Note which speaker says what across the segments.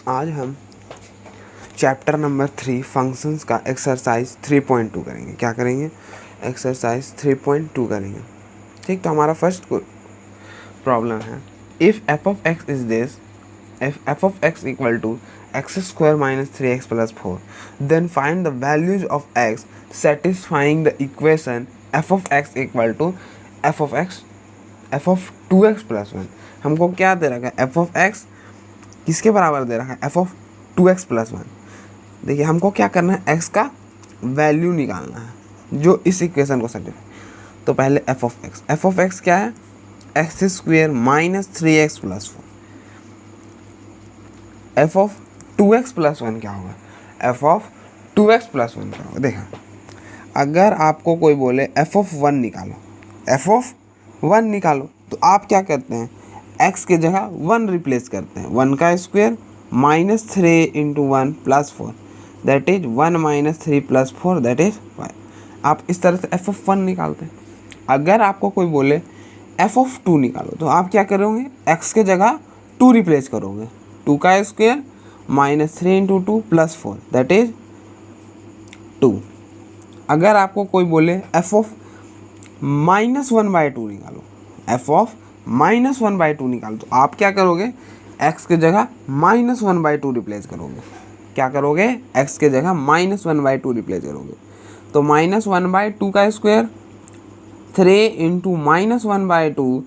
Speaker 1: आज हम chapter number 3 functions का एक्सरसाइज 3.2 करेंगे। क्या करेंगे? एक्सरसाइज 3.2 करेंगे। ठीक, तो हमारा फर्स्ट प्रॉब्लम है, if f of x is this, if f of x equal to x square minus 3x plus 4, then find the values of x satisfying the equation f of x equal to f of 2x plus 1। हमको क्या दे रखा है? F of x किसके बराबर दे रखा है? F of 2x plus 1। देखिए, हमको क्या करना है? x का वैल्यू निकालना है जो इस इक्वेशन को सेटिस्फाई। तो पहले एफ ऑफ एक्स क्या है? X square minus 3x plus 4। F of 2x plus 1 क्या होगा? एफ ऑफ 2x प्लस 1 क्या होगा? देखा, अगर आपको कोई बोले एफ ऑफ 1 निकालो, एफ ऑफ 1 निकालो, तो आप क्या करते हैं? x के जगह 1 रिप्लेस करते हैं। 1 का square minus 3 into 1 plus 4, that is 1 minus 3 plus 4, that is 5। आप इस तरह से एफ ऑफ 1 निकालते हैं। अगर आपको कोई बोले एफ ऑफ 2 निकालो, तो आप क्या करोगे? x के जगह 2 रिप्लेस करोगे। 2 का square minus 3 into 2 plus 4, that is 2। अगर आपको कोई बोले एफ ऑफ माइनस 1/2 निकालो, एफ ऑफ माइनस 1/2 निकालो, तो आप क्या करोगे? x के जगह माइनस 1/2 रिप्लेस करोगे। क्या करोगे? x के जगह माइनस 1/2 रिप्लेस करोगे। तो माइनस 1/2 का स्क्वायर 3 इंटू माइनस 1/2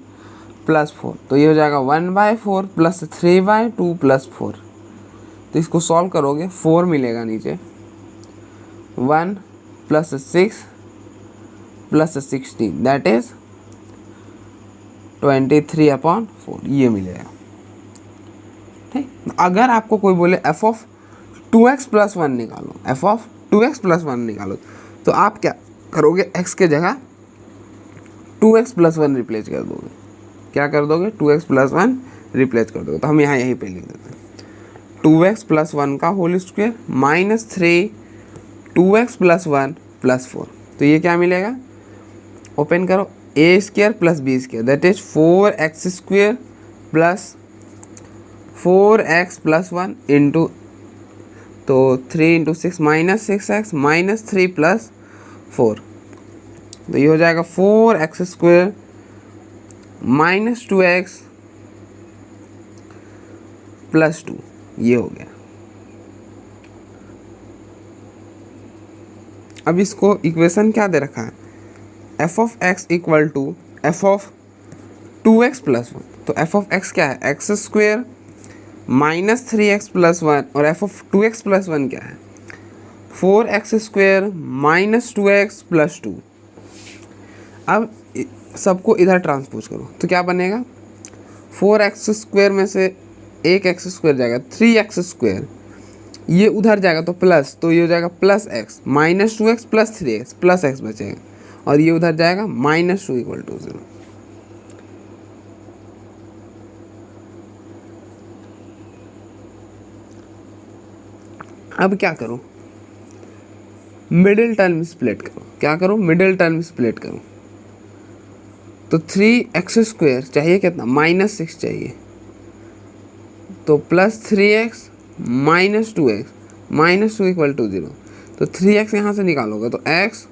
Speaker 1: प्लस 4, तो ये हो जाएगा 1/4 प्लस 3/2 प्लस 4। तो इसको सॉल्व करोगे, 4 मिलेगा नीचे, 1 प्लस 6 प्लस 16, दैट इज 23/4, ये मिलेगा। ठीक, अगर आपको कोई बोले एफ ऑफ 2x प्लस 1 निकालो, एफ ऑफ 2x प्लस 1 निकालो, तो आप क्या करोगे? x के जगह 2x प्लस 1 रिप्लेस कर दोगे। क्या कर दोगे? 2x प्लस 1 रिप्लेस कर दोगे। तो हम यहाँ यहीं पे लिख देते हैं 2x प्लस 1 का whole square minus 3 2x plus 1 plus 4। तो ये क्या मिलेगा? ओपन करो, a square plus b square, that is 4x square plus 4x plus 1 into, तो 3 into 6 minus 6x minus 3 plus 4। तो ये हो जाएगा 4x square minus 2x plus 2, ये हो गया। अब इसको इक्वेशन क्या दे रखा है? F of x equal to f of 2x plus 1। तो एफ ऑफ एक्स क्या है? X square minus 3x plus 1, और एफ ऑफ 2x प्लस 1 क्या है? 4x square minus 2x plus 2। अब सबको इधर ट्रांसपोज करो, तो क्या बनेगा? 4x स्क्वेयर में से एक एक्स स्क्वेयर जाएगा, 3x स्क्वेयर, ये उधर जाएगा तो प्लस, तो ये हो जाएगा plus x minus 2x plus 3x plus x बचेगा, और ये उधर जाएगा माइनस 2 इक्वल टू 0। अब क्या करो? मिडिल टर्म स्प्लिट करो। क्या करो? मिडिल टर्म स्प्लिट करो। तो 3x स्क्वेयर चाहिए कितना? माइनस 6 चाहिए, तो plus 3x minus 2x minus 2 equal to 0। तो 3x यहाँ से निकालोगे तो x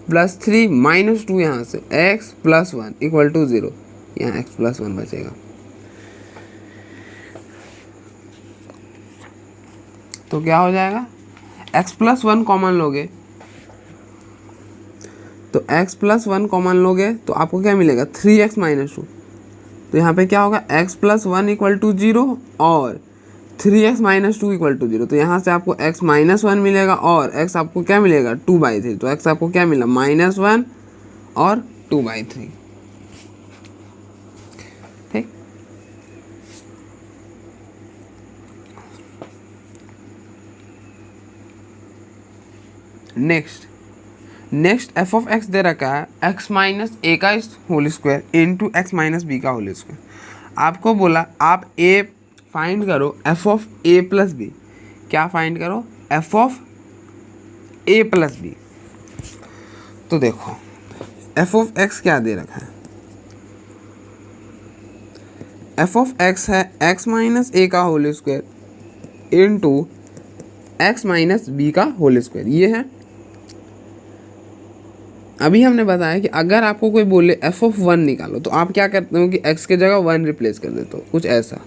Speaker 1: प्लस 3 माइनस 2 यहाँ से x प्लस 1 इक्वल टू 0, यहाँ x प्लस 1 बचेगा। तो क्या हो जाएगा? x प्लस 1 कॉमन लोगे, तो x प्लस 1 कॉमन लोगे तो आपको क्या मिलेगा? 3x minus 2। तो यहाँ पे क्या होगा? x प्लस 1 इक्वल टू 0 और 3x माइनस 2 इक्वल टू 0। तो यहाँ से आपको x माइनस 1 मिलेगा और x आपको क्या मिलेगा? 2/3। तो x आपको क्या मिला? -1 और 2/3। ठीक, नेक्स्ट एफ ऑफ एक्स दे रखा है x माइनस ए का whole square into x minus b का होल स्क्वायर। आपको बोला आप a फाइंड करो f of a plus b. क्या फाइंड करो? F of a plus b. तो देखो, एफ ऑफ एक्स क्या दे रखा है? एफ ऑफ एक्स है एक्स माइनस ए का whole square into x minus b का होल स्क्वायर, ये है। अभी हमने बताया कि अगर आपको कोई बोले एफ ऑफ वन निकालो तो आप क्या करते हो कि एक्स के जगह वन रिप्लेस कर देते हो, कुछ ऐसा।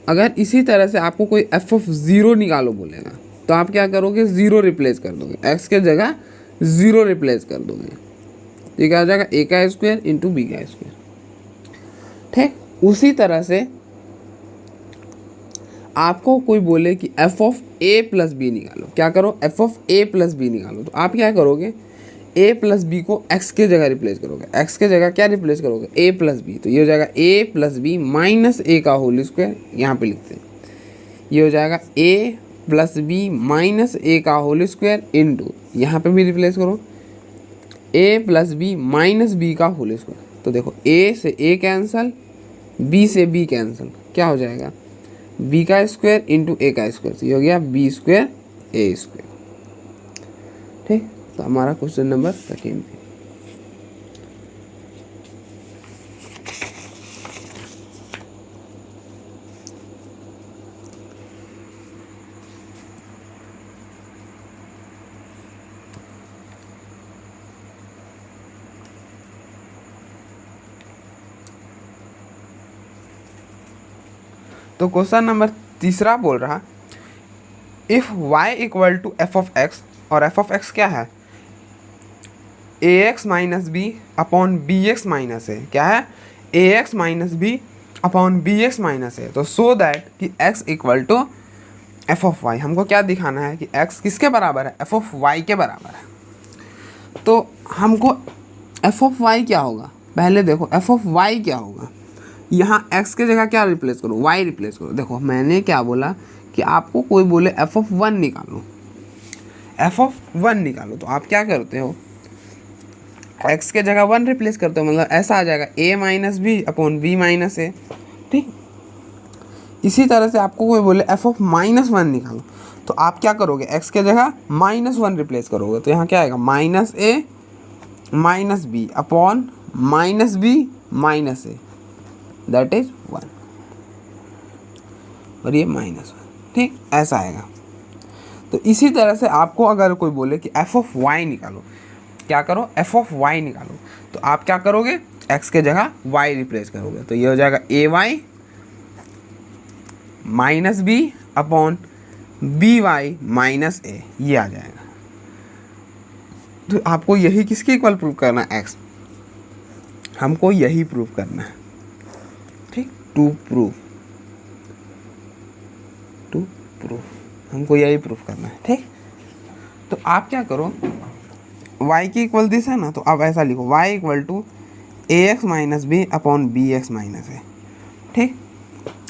Speaker 1: अगर इसी तरह से आपको कोई एफ ऑफ ज़ीरो निकालो बोलेगा तो आप क्या करोगे, ज़ीरो रिप्लेस कर दोगे, एक्स के जगह ज़ीरो रिप्लेस कर दोगे। ये क्या हो जाएगा, ए का स्क्वायर इंटू बी का स्क्वायर। ठीक उसी तरह से आपको कोई बोले कि f of a plus b निकालो, क्या करो, f of a plus b निकालो, तो आप क्या करोगे, ए प्लस बी को एक्स के जगह रिप्लेस करोगे, एक्स के जगह क्या रिप्लेस करोगे, ए प्लस बी, तो ये हो जाएगा ए प्लस बी माइनस ए का होल स्क्वायर, यहाँ पे लिखते हैं, ये हो जाएगा ए प्लस बी माइनस ए का होल स्क्वायर इंटू, यहाँ पे भी रिप्लेस करो, ए प्लस बी माइनस बी का होल स्क्वायर। तो देखो ए से ए कैंसल, बी से बी कैंसल, क्या हो जाएगा, बी का स्क्वायर इंटू ए का स्क्वायर, तो ये हो गया बी स्क्वायर ए स्क्वायर। ठीक, तो हमारा क्वेश्चन नंबर सेकेंड है। तो क्वेश्चन नंबर तीसरा बोल रहा, if y equal to f of x, और एफ ऑफ एक्स क्या है, a x minus b upon b x minus a, क्या है, a x minus b upon b x minus a. तो सो दैट कि x equal to f of y, हमको क्या दिखाना है कि x किसके बराबर है, एफ ऑफ वाई के बराबर है। तो हमको एफ ऑफ वाई क्या होगा, पहले देखो एफ ऑफ वाई क्या होगा, यहाँ x के जगह क्या रिप्लेस करो, y रिप्लेस करो। देखो मैंने क्या बोला कि आपको कोई बोले एफ ऑफ वन निकालो, एफ ऑफ वन निकालो, तो आप क्या करते हो, x के जगह वन रिप्लेस करते हो, मतलब ऐसा आ जाएगा a minus b upon b minus a. ठीक, इसी तरह से आपको कोई बोले एफ ऑफ माइनस वन निकालो, तो आप क्या करोगे, x के जगह माइनस वन रिप्लेस करोगे, तो यहाँ क्या आएगा, minus a minus b upon minus b minus a, that is one, और ये माइनस वन। ठीक, ऐसा आएगा। तो इसी तरह से आपको अगर कोई बोले कि एफ ऑफ वाई निकालो, क्या करो, एफ ऑफ वाई निकालो, तो आप क्या करोगे, एक्स के जगह वाई रिप्लेस करोगे, तो ये हो जाएगा a y minus b upon b y minus a, ये आ जाएगा। तो आपको यही किसके इक्वल प्रूव करना है, एक्स, हमको यही प्रूव करना है। ठीक, टू प्रूफ हमको यही प्रूफ करना है। ठीक, तो आप क्या करो, y की इक्वल दिस है ना, तो आप ऐसा लिखो y equal to a x minus b upon b x minus a. ठीक,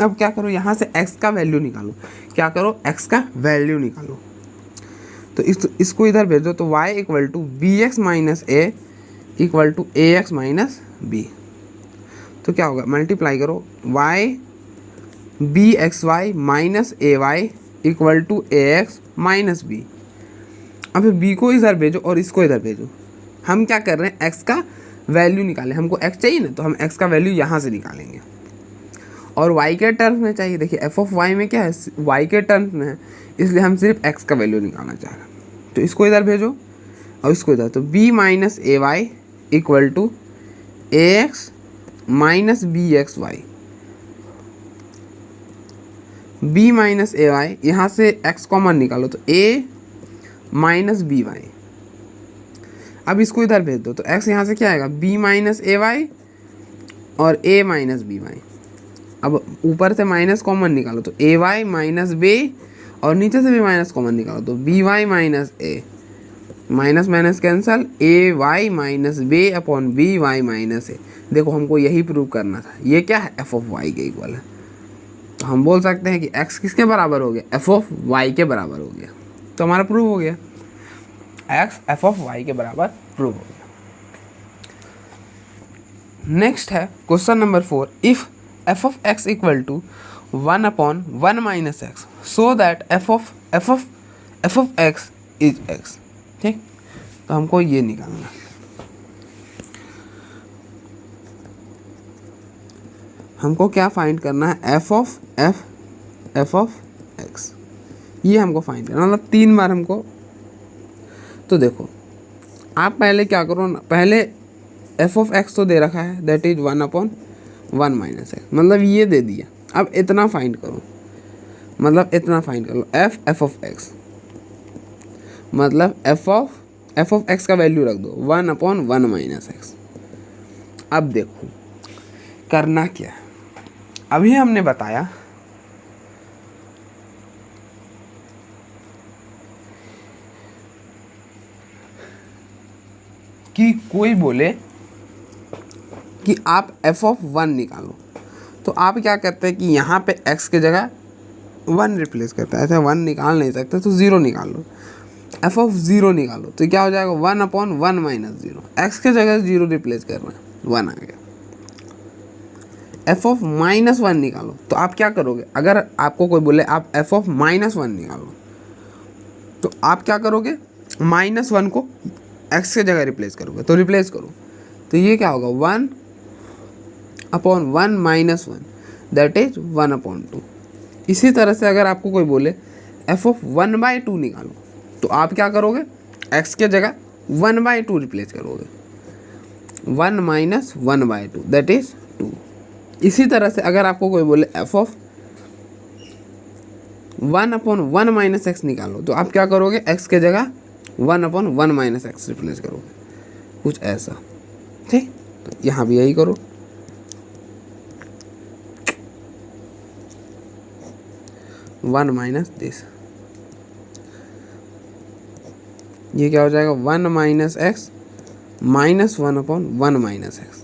Speaker 1: अब क्या करो, यहाँ से x का वैल्यू निकालो, क्या करो, x का वैल्यू निकालो, तो इसको इधर भेजो, तो y equal to b x minus a equal to a x minus b. तो क्या होगा, मल्टीप्लाई करो, y b x y minus a y equal to a x minus b. अब b को इधर भेजो और इसको इधर भेजो। हम क्या कर रहे हैं, x का वैल्यू निकालें, हमको x चाहिए ना, तो हम x का वैल्यू यहाँ से निकालेंगे, और y के टर्म्स में चाहिए। देखिए एफ ऑफ वाई में क्या है, y के टर्म्स में है, इसलिए हम सिर्फ x का वैल्यू निकालना चाह रहे हैं। तो इसको इधर भेजो और इसको इधर, तो b minus a y equal to a x minus b x y, b minus a y, यहाँ से x कॉमन निकालो, तो a माइनस बी वाई। अब इसको इधर भेज दो, तो x यहाँ से क्या आएगा, b माइनस ए वाई और a माइनस बी वाई। अब ऊपर से माइनस कॉमन निकालो, तो ए वाई माइनस बी, और नीचे से भी माइनस कॉमन निकालो, तो b y minus a, minus minus cancel, a y minus b upon b y minus a. देखो हमको यही प्रूव करना था, ये क्या है, एफ ऑफ वाई के इक्वल है। तो हम बोल सकते हैं कि x किसके बराबर हो गया, एफ ऑफ वाई के बराबर हो गया। तो हमारा प्रूव हो गया, x एफ ऑफ वाई के बराबर प्रूव हो गया। नेक्स्ट है question number 4, if f of x equal to 1 upon 1 minus x, so that f of x is x. ठीक, तो हमको ये निकालना है। हमको क्या फाइंड करना है, एफ ऑफ एक्स, ये हमको फाइंड करना, मतलब 3 बार हमको। तो देखो आप पहले क्या करो ना, पहले एफ ऑफ एक्स तो दे रखा है, दैट इज 1/1 माइनस एक्स, मतलब ये दे दिया। अब इतना फाइंड करो, मतलब इतना फाइंड कर लो, एफ ऑफ एक्स, मतलब एफ ऑफ एक्स का वैल्यू रख दो 1/1 माइनस एक्स। अब देखो करना क्या है, अभी हमने बताया कि कोई बोले कि आप एफ ऑफ 1 निकालो, तो आप क्या करते हैं कि यहाँ पे x की जगह 1 रिप्लेस करते हैं। ऐसे 1 निकाल नहीं सकते तो 0 निकाल लो, एफ ऑफ 0 निकालो तो क्या हो जाएगा 1/1 माइनस 0, एक्स के जगह 0 रिप्लेस करना है, 1 आ गया। एफ ऑफ -1 निकालो तो आप क्या करोगे, अगर आपको कोई बोले आप एफ ऑफ -1 निकालो तो आप क्या करोगे, -1 को x के जगह रिप्लेस करोगे, तो रिप्लेस करो तो ये क्या होगा 1/1 माइनस 1, दैट इज 1/2। इसी तरह से अगर आपको कोई बोले एफ ऑफ 1/2 निकालो तो आप क्या करोगे, x के जगह 1/2 रिप्लेस करोगे, 1 माइनस 1/2 दैट इज 2। इसी तरह से अगर आपको कोई बोले एफ ऑफ 1/1 माइनस एक्स निकालो तो आप क्या करोगे, x के जगह 1/1 माइनस एक्स रिप्लेस करोगे, कुछ ऐसा। ठीक, तो यहाँ भी यही करो, वन माइनस दिस, ये क्या हो जाएगा 1 minus x minus 1/1 minus x,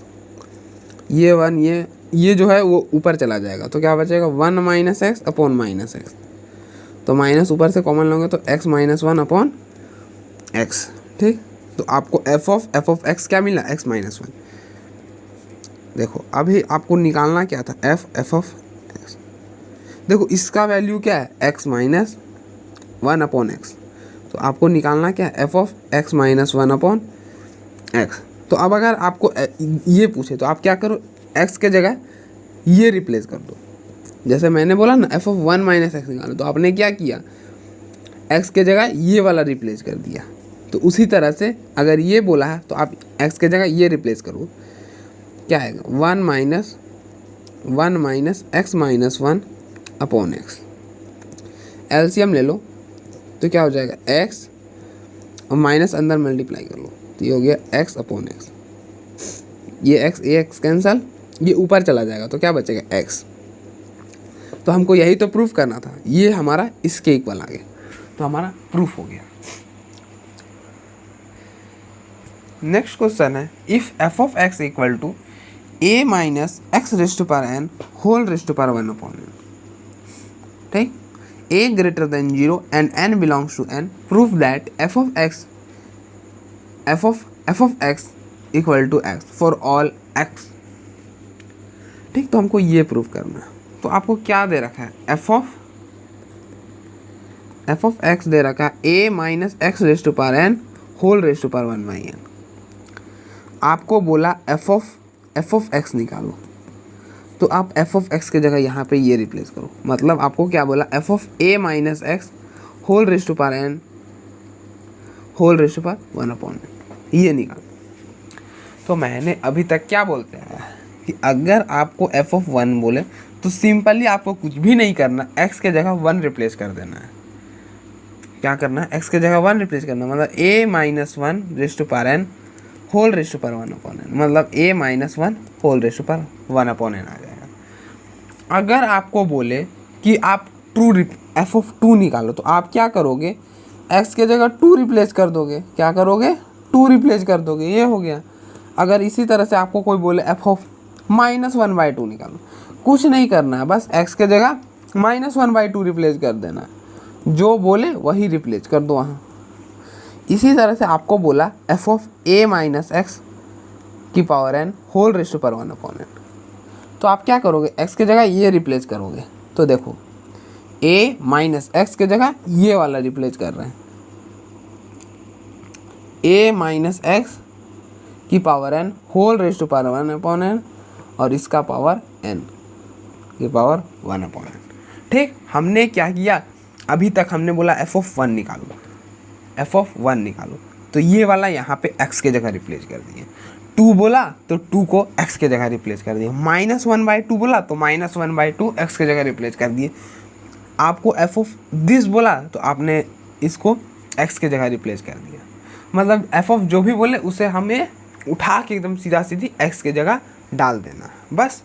Speaker 1: ये 1 ये जो है वो ऊपर चला जाएगा तो क्या बचेगा 1 minus x upon minus x, तो माइनस ऊपर से कॉमन लोगे तो x -1 अपॉन एक्स। ठीक, तो आपको एफ ऑफ एक्स क्या मिला, x -1। देखो अभी आपको निकालना क्या था, एफ ऑफ एक्स। देखो इसका वैल्यू क्या है, x -1 अपॉन एक्स, तो आपको निकालना क्या है, f of x -1 upon x. तो अब अगर आपको ये पूछे तो आप क्या करो, x के जगह ये रिप्लेस कर दो, जैसे मैंने बोला ना एफ ऑफ 1 माइनस एक्स निकालो, तो आपने क्या किया, x के जगह ये वाला रिप्लेस कर दिया। तो उसी तरह से अगर ये बोला है तो आप x के जगह ये रिप्लेस करो, क्या आएगा 1 minus x -1 upon x. LCM ले लो तो क्या हो जाएगा x और माइनस अंदर मल्टीप्लाई कर लो तो ये हो गया x अपॉन एक्स, ये x कैंसल, ये ऊपर चला जाएगा तो क्या बचेगा x। तो हमको यही तो प्रूफ करना था, ये हमारा इसके इक्वल आ गया, तो हमारा प्रूफ हो गया। नेक्स्ट क्वेश्चन है, if f of x equal to a minus x raised to power n whole raised to power 1 upon n, ठीक, a greater than 0 and n belongs to n, proof that f of x equal to x for all x। ठीक, तो हमको ये proof करना है। तो आपको क्या दे रखा है, एफ ऑफ एक्स दे रखा है a minus x raised to power n whole raised to power 1/n। आपको बोला एफ ऑफ एक्स निकालो, तो आप एफ ऑफ एक्स की जगह यहाँ पे ये रिप्लेस करो, मतलब आपको क्या बोला, f of a minus x whole raised to power n whole raised to power 1/n, ये निकालो। तो मैंने अभी तक क्या बोलते हैं कि अगर आपको एफ ऑफ 1 बोले तो सिंपली आपको कुछ भी नहीं करना, x के जगह 1 रिप्लेस कर देना है। क्या करना है, x के जगह 1 रिप्लेस करना, मतलब a minus 1 raised to power n whole raised to power 1/n, मतलब a minus 1 whole raised to power 1/n आ जाएगा। अगर आपको बोले कि आप एफ ऑफ 2 निकालो तो आप क्या करोगे, x के जगह 2 रिप्लेस कर दोगे, क्या करोगे 2 रिप्लेस कर दोगे, ये हो गया। अगर इसी तरह से आपको कोई बोले एफ ऑफ -1/2 निकालो, कुछ नहीं करना है, बस x के जगह -1/2 रिप्लेस कर देना है, जो बोले वही रिप्लेस कर दो वहाँ। इसी तरह से आपको बोला f of a minus x की power n whole raised to power 1/n, तो आप क्या करोगे, x के जगह ये रिप्लेस करोगे। तो देखो a माइनस एक्स के जगह ये वाला रिप्लेस कर रहे हैं, a माइनस एक्स की power n whole raised to power 1/n और इसका पावर n, की पावर 1/n। ठीक, हमने क्या किया, अभी तक हमने बोला f(1) निकालो, f(1) निकालो, तो ये वाला यहाँ पे x के जगह रिप्लेस कर दिए। 2 बोला तो 2 को x के जगह रिप्लेस कर दिए। -1/2 बोला तो -1/2 x के जगह रिप्लेस कर दिए। आपको f(this) बोला तो आपने इसको x के जगह रिप्लेस कर दिया। मतलब f जो भी बोले उसे हमें उठा के एकदम सीधा सीधी x के जगह डाल देना, बस।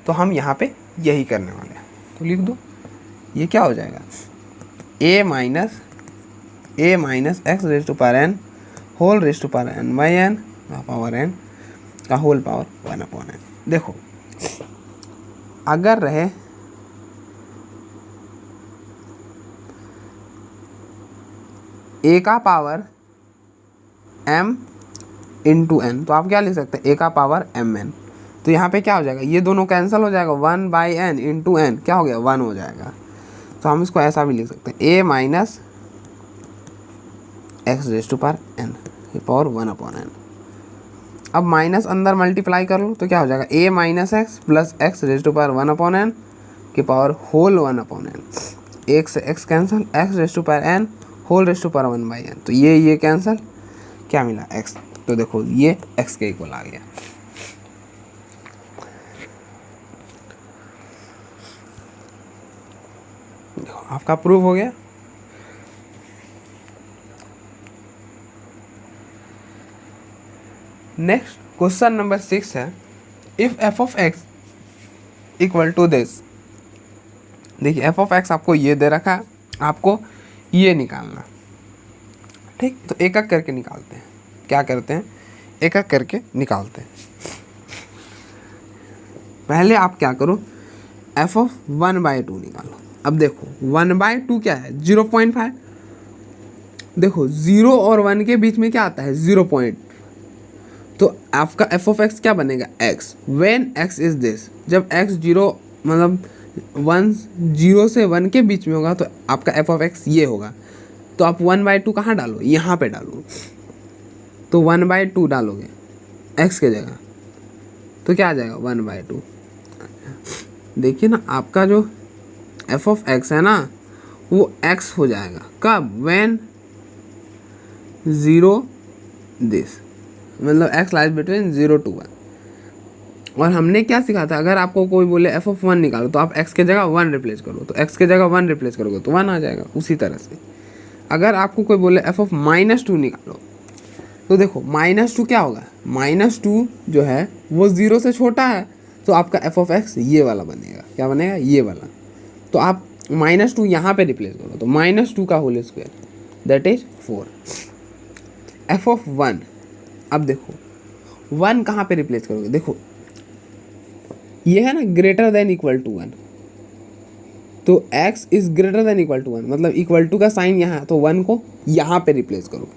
Speaker 1: तो हम यहाँ पे यही करने वाले हैं, तो लिख दो, ये क्या हो जाएगा, a minus x raise to power n whole raise to power n by n power n का होल पावर 1/n। देखो अगर रहे a का पावर m इंटू n, तो आप क्या लिख सकते हैं, a का पावर mn। तो यहाँ पे क्या हो जाएगा, ये दोनों कैंसिल हो जाएगा, 1/n इंटू n क्या हो गया, 1 हो जाएगा। तो हम इसको ऐसा भी लिख सकते हैं, a minus x raise to power n की पावर 1/n। अब माइनस अंदर मल्टीप्लाई कर लो तो क्या हो जाएगा, a minus x plus x raise to power 1/n की पावर होल 1/n। 1 से x cancel, x raise to power n whole raise to power 1/n, तो ये कैंसिल, क्या मिला, x। तो देखो ये x के इक्वल आ गया। देखो आपका प्रूव हो गया। नेक्स्ट क्वेश्चन नंबर 6 है, if f of x equal to this. देखिए f ऑफ x आपको ये दे रखा है, आपको ये निकालना। ठीक, तो एक एक करके निकालते हैं। क्या करते हैं, एक एक करके निकालते हैं। पहले आप क्या करो, f ऑफ 1/2 निकालो। अब देखो 1/2 क्या है, 0.5। देखो 0 और 1 के बीच में क्या आता है, 0 पॉइंट। तो आपका f ऑफ x क्या बनेगा, x। When x is this, जब x 0 मतलब 0 से 1 के बीच में होगा तो आपका f ऑफ x ये होगा। तो आप 1/2 कहाँ डालो, यहाँ पे डालो। तो 1/2 डालोगे x के जगह तो क्या आ जाएगा, 1/2। देखिए ना, आपका जो f ऑफ x है ना वो x हो जाएगा कब, व्हेन 0 दिस, मतलब x लाइज बिटवीन 0 to 1। और हमने क्या सीखा था, अगर आपको कोई बोले f ऑफ 1 निकालो तो आप x के जगह 1 रिप्लेस करो, तो x के जगह 1 रिप्लेस करोगे तो 1 आ जाएगा। उसी तरह से अगर आपको कोई बोले f ऑफ -2 निकालो, तो देखो -2 क्या होगा, -2 जो है वो 0 से छोटा है, तो आपका f ऑफ x ये वाला बनेगा। क्या बनेगा, ये वाला। तो आप -2 यहाँ पे रिप्लेस करो, तो -2 का whole square that is 4। f of 1, अब देखो 1 कहाँ पे रिप्लेस करोगे, देखो ये है ना ग्रेटर देन इक्वल टू 1, तो x is greater than equal to 1, मतलब इक्वल टू का साइन यहाँ है, तो 1 को यहाँ पे रिप्लेस करो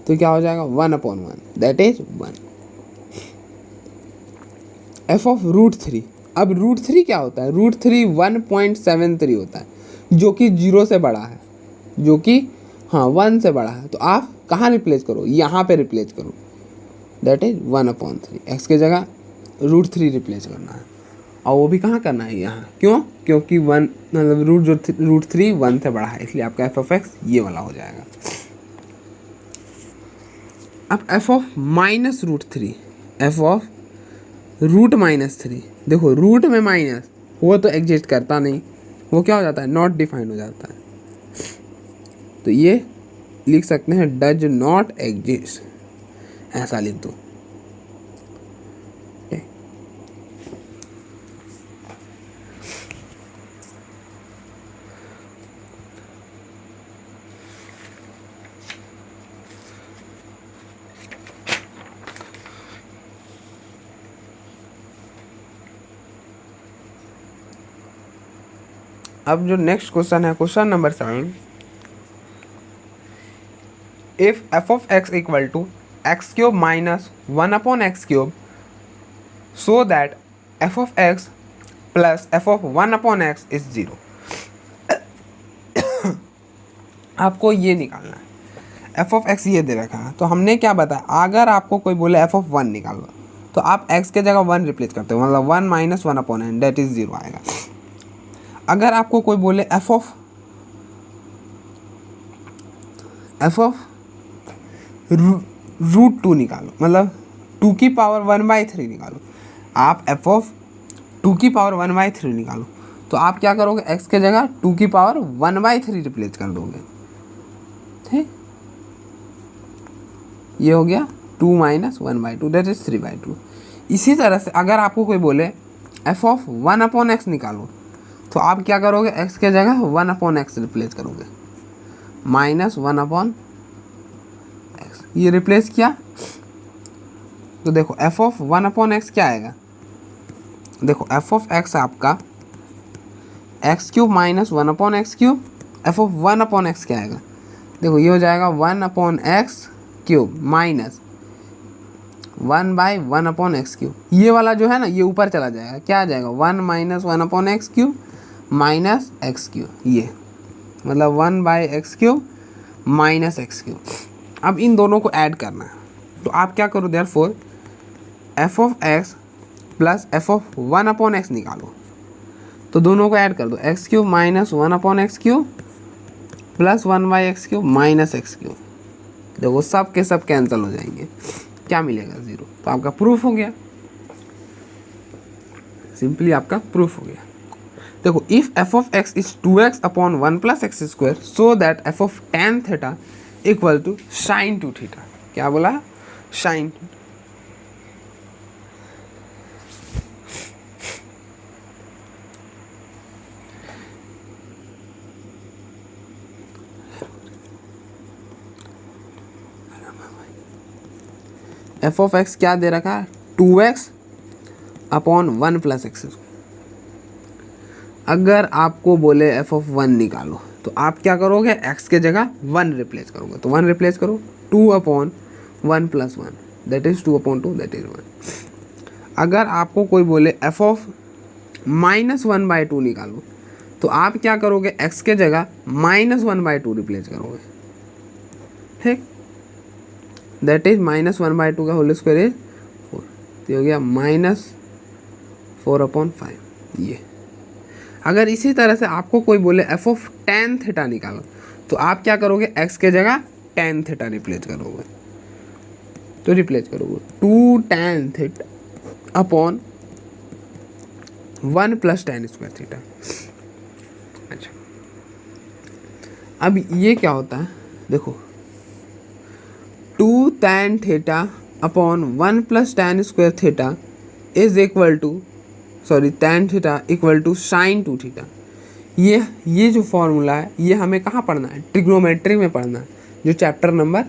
Speaker 1: तो क्या हो जाएगा, 1/1 दैट इज 1। f ऑफ √3, अब √3 क्या होता है, √3 1.73 होता है, जो कि 0 से बड़ा है, जो कि 1 से बड़ा है। तो आप कहाँ रिप्लेस करो, यहाँ पे रिप्लेस करो दैट इज 1/3। x के जगह √3 रिप्लेस करना है, और वो भी कहाँ करना है, यहाँ। क्यों, क्योंकि 1 मतलब √3 1 से बड़ा है, इसलिए आपका f ऑफ x ये वाला हो जाएगा। अब f ऑफ -√3, f ऑफ √-3, देखो रूट में माइनस वो तो एग्जिस्ट करता नहीं, वो क्या हो जाता है, नॉट डिफाइंड हो जाता है। तो ये लिख सकते हैं डज नॉट एग्जिस्ट, ऐसा लिख दो। अब जो नेक्स्ट क्वेश्चन है, question number 7, if f of x equal to x³ minus 1/x³ so that f of x plus f of 1/x is 0। आपको ये निकालना है, f ऑफ x ये दे रखा है, तो हमने क्या बताया, अगर आपको कोई बोले f ऑफ 1 निकालो तो आप x के जगह 1 रिप्लेस करते हो, मतलब 1 - 1/n दैट इज 0 आएगा। अगर आपको कोई बोले एफ ऑफ रूट 2 निकालो, मतलब 2 की पावर 1/3 निकालो, आप एफ ऑफ 2 की पावर 1/3 निकालो, तो आप क्या करोगे, x के जगह 2 की पावर 1/3 रिप्लेस कर दोगे। ठीक, ये हो गया 2 - 1/2 दैट इज 3/2। इसी तरह से अगर आपको कोई बोले एफ ऑफ 1/x निकालो, तो आप क्या करोगे, x के जगह 1/x रिप्लेस करोगे, -1/x, ये रिप्लेस किया तो देखो एफ ऑफ 1/x क्या आएगा, देखो एफ ऑफ x आपका x³ - 1/x³, F of 1/x क्या आएगा, देखो ये हो जाएगा 1/x³ माइनस 1/1/x³। ये वाला जो है ना, ये ऊपर चला जाएगा, क्या आ जाएगा 1 - 1/x³ माइनस x³, ये मतलब 1/x³ माइनस x³। अब इन दोनों को ऐड करना है, तो आप क्या करो, therefore F of x plus F of 1/x निकालो, तो दोनों को ऐड कर दो, x³ minus 1/x³ plus 1/x³ minus x³। देखो सब के सब कैंसिल हो जाएंगे, क्या मिलेगा 0। तो आपका प्रूफ हो गया, सिंपली आपका प्रूफ हो गया। देखो if f of x is 2x upon 1 plus x square so that f of tan theta equal to sin 2 theta, क्या बोला, sin 2। एफ ऑफ एक्स क्या दे रखा है, 2x अपॉन 1 प्लस एक्स। अगर आपको बोले एफ ऑफ 1 निकालो, तो आप क्या करोगे, x के जगह 1 रिप्लेस करोगे, तो 1 रिप्लेस करो, 2/1 plus 1 that is 2/2 that is 1। अगर आपको कोई बोले एफ ऑफ -1/2 निकालो, तो आप क्या करोगे, x के जगह -1/2 रिप्लेस करोगे। ठीक, दैट इज -1/2 का होल स्क्वायर इज 4, ये हो गया -4/5 ये। अगर इसी तरह से आपको कोई बोले एफ ऑफ tan थीटा निकालो, तो आप क्या करोगे, x के जगह tan थीटा रिप्लेस करोगे, तो रिप्लेस करोगे 2 tan theta upon 1 plus tan square theta. अच्छा, अब ये क्या होता है, देखो 2 tan theta upon 1 plus tan square theta is equal to, sorry tan theta equal to sin 2 theta. ये जो फॉर्मूला है, ये हमें कहाँ पढ़ना है, ट्रिग्नोमेट्री में पढ़ना है, जो चैप्टर नंबर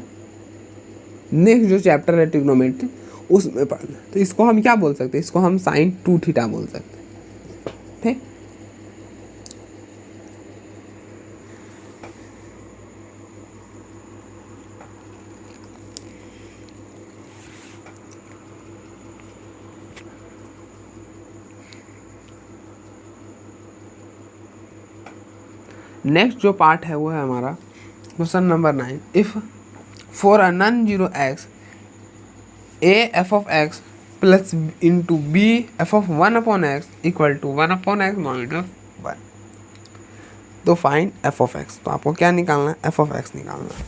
Speaker 1: नेक्स्ट जो चैप्टर है ट्रिग्नोमेट्री, उसमें पढ़ना है। तो इसको हम क्या बोल सकते हैं, इसको हम sin 2 थीटा बोल सकते हैं। ठीक, नेक्स्ट जो पार्ट है वो है हमारा question number 9। If for a non zero x a f of x plus into b f of 1/x equal to 1/x minus 1, तो फाइंड एफ ऑफ एक्स। तो आपको क्या निकालना है, एफ ऑफ एक्स निकालना है।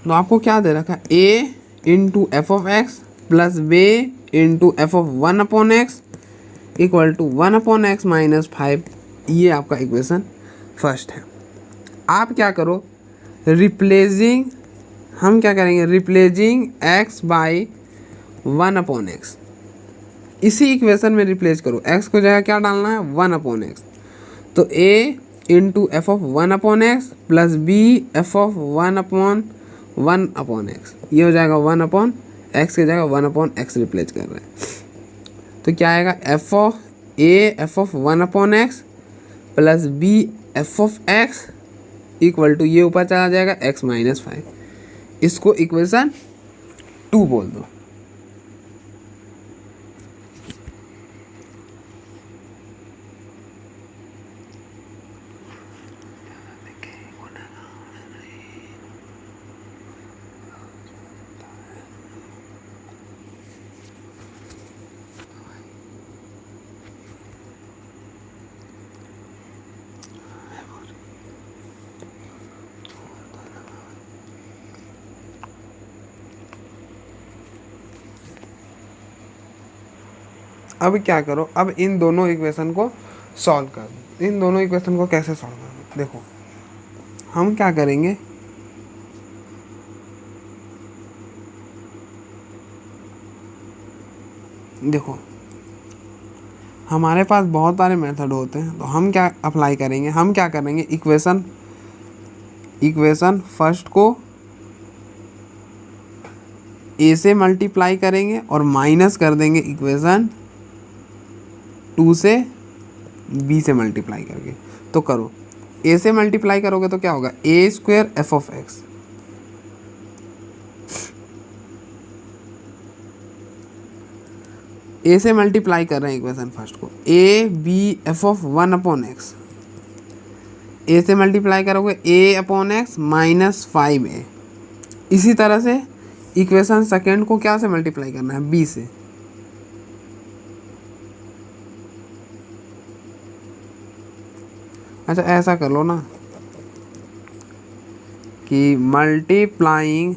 Speaker 1: तो आपको क्या दे रखा है, a into f of x plus b into f of 1/x equal to 1/x minus 5, ये आपका इक्वेशन फर्स्ट है। आप क्या करो, रिप्लेसिंग, हम क्या करेंगे, रिप्लेसिंग x बाई 1/x, इसी इक्वेशन में रिप्लेस करो, x को जगह क्या डालना है 1/x, तो a into f of 1/x plus b f of 1/1/x, ये हो जाएगा 1/x की जगह 1/x रिप्लेस कर रहे हैं, तो क्या आएगा, f of f of 1/x plus b f of x equal to, ये ऊपर चला जाएगा x माइनस 5, इसको इक्वेशन 2 बोल दो। अब क्या करो, अब इन दोनों इक्वेशन को सॉल्व कर दो। इन दोनों इक्वेशन को कैसे सॉल्व करोगे, देखो हम क्या करेंगे, देखो हमारे पास बहुत सारे मेथड होते हैं, तो हम क्या अप्लाई करेंगे, हम क्या करेंगे, इक्वेशन फर्स्ट को ए से मल्टीप्लाई करेंगे और माइनस कर देंगे इक्वेशन 2 से बी से मल्टीप्लाई करके। तो करो, ए से मल्टीप्लाई करोगे तो क्या होगा, a square f of x, a से मल्टीप्लाई कर रहे हैं इक्वेशन फर्स्ट को, a b f of 1 upon x, a से मल्टीप्लाई करोगे ए अपॉन एक्स माइनस 5a। इसी तरह से इक्वेशन सेकेंड को क्या से मल्टीप्लाई करना है, बी से, अच्छा ऐसा कर लो ना कि multiplying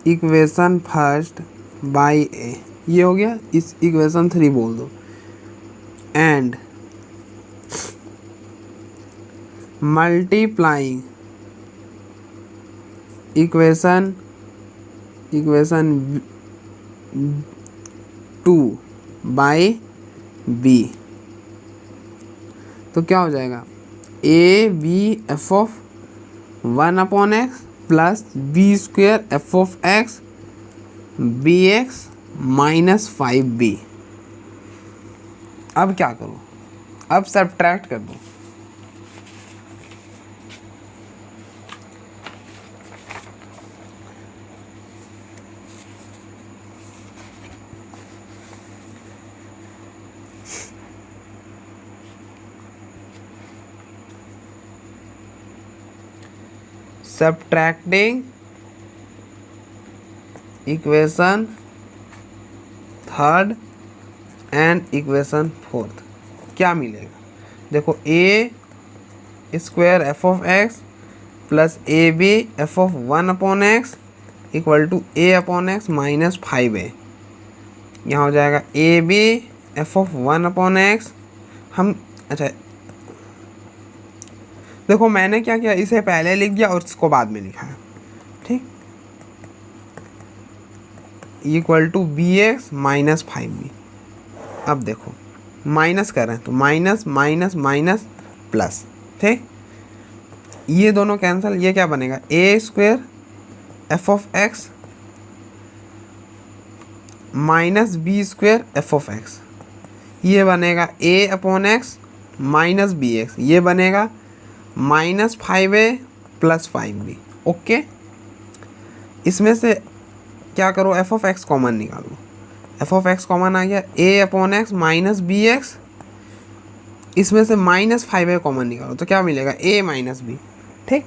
Speaker 1: equation first by a, ये हो गया, इस इक्वेशन 3 बोल दो, and multiplying equation 2 by b, तो क्या हो जाएगा, a b f of 1 upon x plus b square f of x b x minus 5b। अब क्या करो, अब सब्ट्रैक्ट कर दो, subtracting equation third and equation fourth, क्या मिलेगा, देखो a square f of x plus a b f of 1 upon x equal to a upon x minus 5a। यहाँ हो जाएगा a b f of 1 upon x, हम अच्छा देखो मैंने क्या किया, इसे पहले लिख दिया और इसको बाद में लिखा है, ठीक, equal to b x minus 5b। अब देखो माइनस कर रहे हैं तो माइनस माइनस माइनस प्लस, ठीक, ये दोनों कैंसिल, ये क्या बनेगा, a square f of x minus b square f of x, ये बनेगा a upon x minus b x, ये बनेगा minus 5a plus 5b। Okay, इसमें से क्या करो, एफ ऑफ एक्स कॉमन निकालो, एफ ऑफ एक्स कॉमन आ गया, a upon x minus b x, इसमें से माइनस 5a कॉमन निकालो तो क्या मिलेगा, a माइनस बी, ठीक।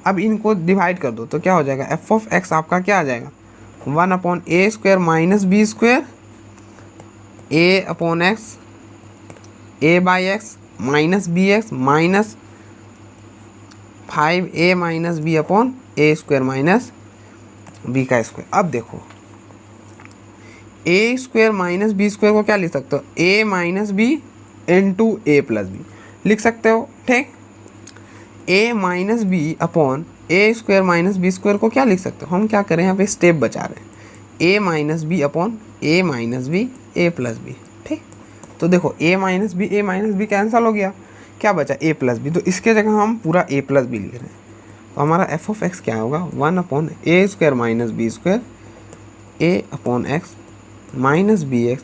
Speaker 1: अब इनको डिवाइड कर दो तो क्या हो जाएगा, एफ ऑफ एक्स आपका क्या आ जाएगा, 1 upon a square minus b square, a upon x a by x minus b x minus 5a minus b upon a square minus b का स्क्वायर। अब देखो a square minus b square को क्या लिख सकते हो, a minus b into a plus b लिख सकते हो, ठीक। A minus b upon a square minus b square को क्या लिख सकते हो, हम क्या करें यहाँ पे स्टेप बचा रहे हैं, ए माइनस बी अपॉन ए माइनस बी ए प्लस बी, ठीक। तो देखो ए माइनस बी कैंसिल हो गया, क्या बचा, ए प्लस बी, तो इसके जगह हम पूरा ए प्लस बी लिख रहे हैं, तो हमारा एफ ऑफ एक्स क्या होगा, 1 upon a square minus b square a upon x minus b x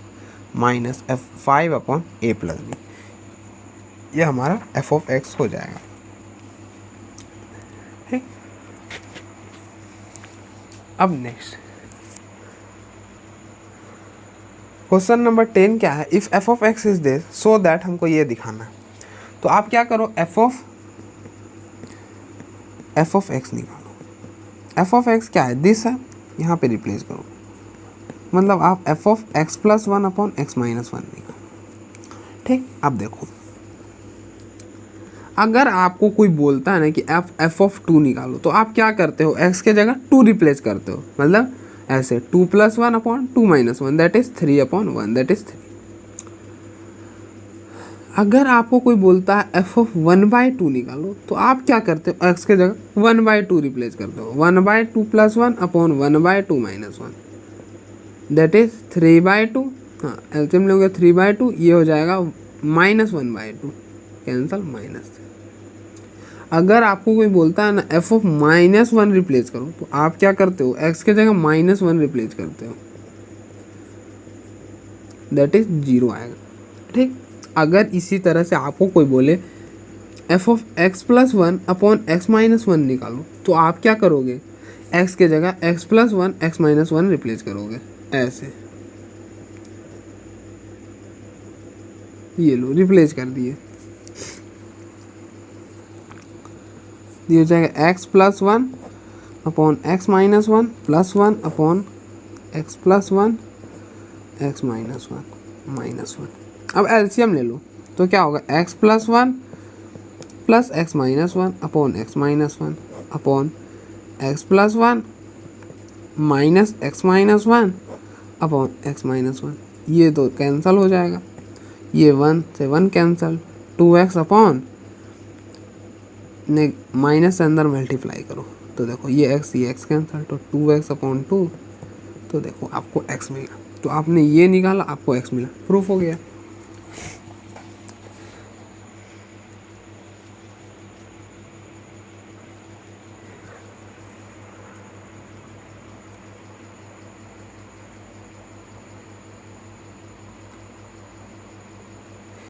Speaker 1: minus f 5 upon a plus b, ये हमारा एफ ऑफ एक्स हो जाएगा, ठीक। अब नेक्स्ट क्वेश्चन नंबर 10 क्या है, if f of x is this so that, हमको ये दिखाना है। तो आप क्या करो, एफ ऑफ एक्स निकालो, एफ ऑफ एक्स क्या है, दिस है, यहाँ पे रिप्लेस करो, मतलब आप F of x plus 1 upon x minus 1 निकालो, ठीक। अब देखो अगर आपको कोई बोलता है ना कि एफ ऑफ 2 निकालो, तो आप क्या करते हो, एक्स के जगह 2 रिप्लेस करते हो, मतलब ऐसे 2+1/2 - 1 दैट इज 3/1 दैट इज 3। अगर आपको कोई बोलता है f(1/2) निकालो तो आप क्या करते हो, x के जगह 1/2 रिप्लेस करते हो। 1/2 + 1/1/2 - 1 दैट इज 3/2। हाँ एलसीएम लोगे 3/2, ये हो जाएगा -1/2, कैंसल -3। अगर आपको कोई बोलता है ना f(-1) रिप्लेस करो तो आप क्या करते हो, x के जगह -1 रिप्लेस करते हो, दैट इज 0 आएगा। ठीक, अगर इसी तरह से आपको कोई बोले f(x + 1/x - 1) निकालो तो आप क्या करोगे, x के जगह x + 1 x - 1 रिप्लेस करोगे, ऐसे ये लो रिप्लेस कर दिए। ये हो जाएगा x + 1/x - 1 + 1/x + 1 x - 1 -1। अब एलसीएम ले लो तो क्या होगा, x + 1 + x - 1/x - 1 x + 1 - x - 1/x - 1। ये तो कैंसिल हो जाएगा, ये 1 से 1 कैंसिल, 2x अपॉन माइनस से अंदर मल्टीप्लाई करो तो देखो ये x कैंसिल, तो 2x/2, तो देखो आपको x मिला। तो आपने ये निकाला, आपको x मिला, प्रूफ हो गया।